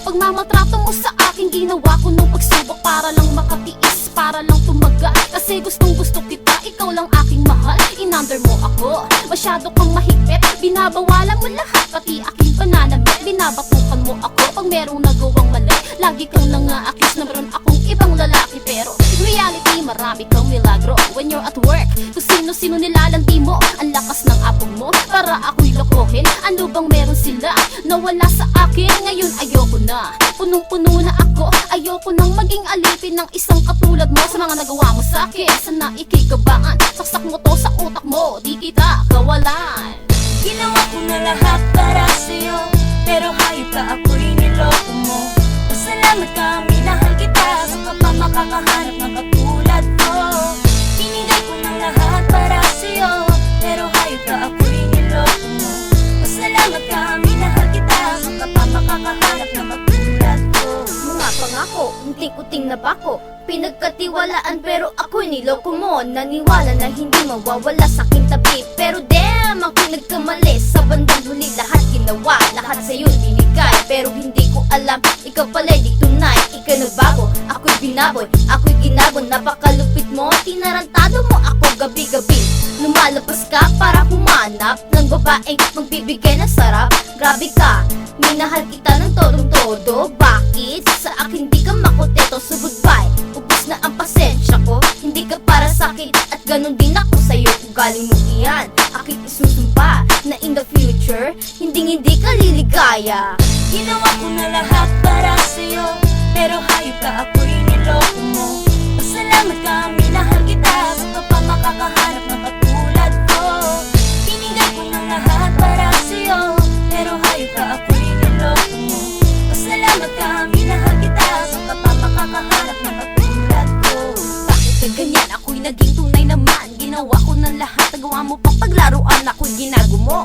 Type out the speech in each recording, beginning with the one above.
Pagmamatrato mo sa akin, ginawa ko ng pagsubok para lang makatiis, para lang tumagal. Kasi gustong gusto kita, ikaw lang aking mahal. Inunder mo ako, masyado kang mahigpit. Binabawalan mo lahat, pati aking pananamit. Binabatukan mo ako pag merong nagawang mali. Lagi kang nang-aakis na meron akong ibang lalaki. Pero in reality, marami kang milagro. When you're at work, kung sino-sino nilalandi mo. Ang lakas ng apog mo, para ako'y lokohin. Ano bang meron sila na wala sa akin? Ngayon ayoko na, punong-puno na ako. Ayoko nang maging alipin ng isang katulad mo. Sa mga nagawa mo sa akin, sana ikikabaan. Saksak mo to sa utak mo, di kita kawalan. Ginawa ko na lahat para sa'yo, pero hayop ka, ako'y niloko mo. Pasalamat ka, minahal kita, saan ka pa makakahanap ng katulad ko? Binigay ko na lahat para sa'yo, pero hayop ka, ako'y niloko mo. Pasalamat ka, minahal kita, saan ka pa makakahanap ng katulad ko? Mga pangako, unting-uting na bako, pinagkatiwalaan pero ako'y niloko mo. Naniwala na hindi mawawala sa aking tabi, pero damn, ako'y nagkamali. Sa bandang huli lahat ginawa, lahat sa'yo binigay, pero hindi ko alam, ikaw pala'y di tunay. Ikaw nagbago, ako'y binaboy, ako'y ginago. Napakalupit mo, tinarantado mo ako gabi-gabi. Lumalabas ka para humanap ng babaeng magbibigay ng sarap. Grabe ka, minahal kita ng todong-todo. Bakit? Sa akin di ka makoteto, so goodbye. Ubus na ang pasensya ko, hindi ka para sa'kin, at ganun din ako sa'yo. Ugaling mo iyan, aking isusumpa na in the future, hindi ka liligaya. Ginawa ko na lahat para sa'yo, pero hayop ka, ako'y niloko mo. Pasalamat ka, minahal kita, saan ka pa makakahanap ng katulad ko? Binigay ko na lahat para sa'yo, pero hayop ka, ako'y niloko mo. Pasalamat ka, minahal kita, saan ka pa makakahanap ng katulad ko? Bakit ka ganyan? Ako'y naging tunay naman. Ginawa ko ng lahat, nagawa mo pang paglaruan. Ako'y ginago mo,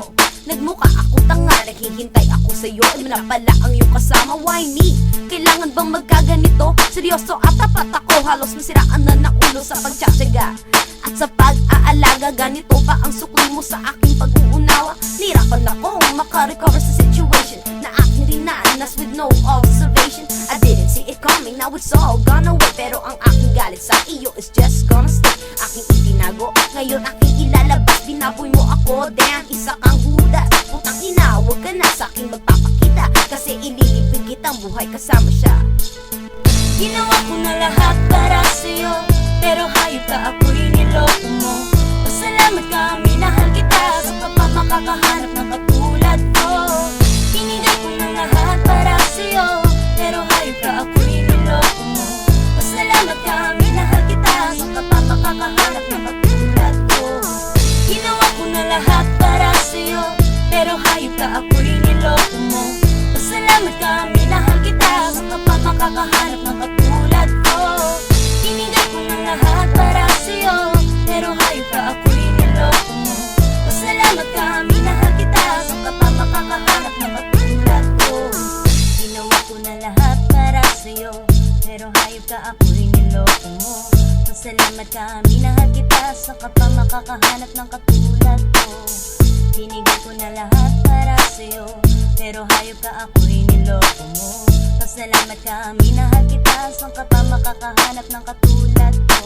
nagmukha ako tanga. Naghihintay ako sa'yo, ano na pala ang iyong kasama? Why me? Kailangan bang magkaganito? Seryoso at tapat ako, halos masiraan na ng ulo sa pagtsatsaga at sa pag-aalaga. Ganito pa ang sukli mo sa aking pag-uunawa. Nirapan akong makarecover sa situation na aking rinanas with no observation. I didn't see it coming, now it's all gone away. Pero ang aking galit sa iyo is just gonna stay. Aking itinago, ngayon aking ilalabas. Binaboy mo ako, damn, isa kang hudas. Putang ina, huwag ka na sa aking magpapakita, kasi ililibing kitang buhay kasama siya. Ginawa ko na lahat para sa'yo, pero hayop ka, ako'y niloko mo. Pasalamat ka, minahal kita, saan ka pa makakahanap ng katulad ko? Binigay ko na lahat para sa'yo, pero hayop ka, ako'y niloko mo. Pasalamat ka, minahal kita, saan ka pa makakahanap ng katulad ko? Ginawa ko na lahat para sa'yo, pero hayop ka, ako'y niloko mo. Pasalamat ka, minahal kita, saan ka pa makakahanap ng katulad ko? Binigay ko na lahat para sa'yo, pero hayop ka, ako'y niloko mo. Pasalamat ka, minahal kita, saan ka pa makakahanap ng katulad ko? Ginawa ko na lahat para sa'yo, pero hayop ka, ako'y niloko mo. Pasalamat ka, minahal kita, saan ka pa makakahanap ng katulad ko? Binigay ko na lahat para sa'yo, pero hayop ka, ako'y niloko mo. Pasalamat ka, minahal kita, saan ka pa makakahanap ng katulad ko?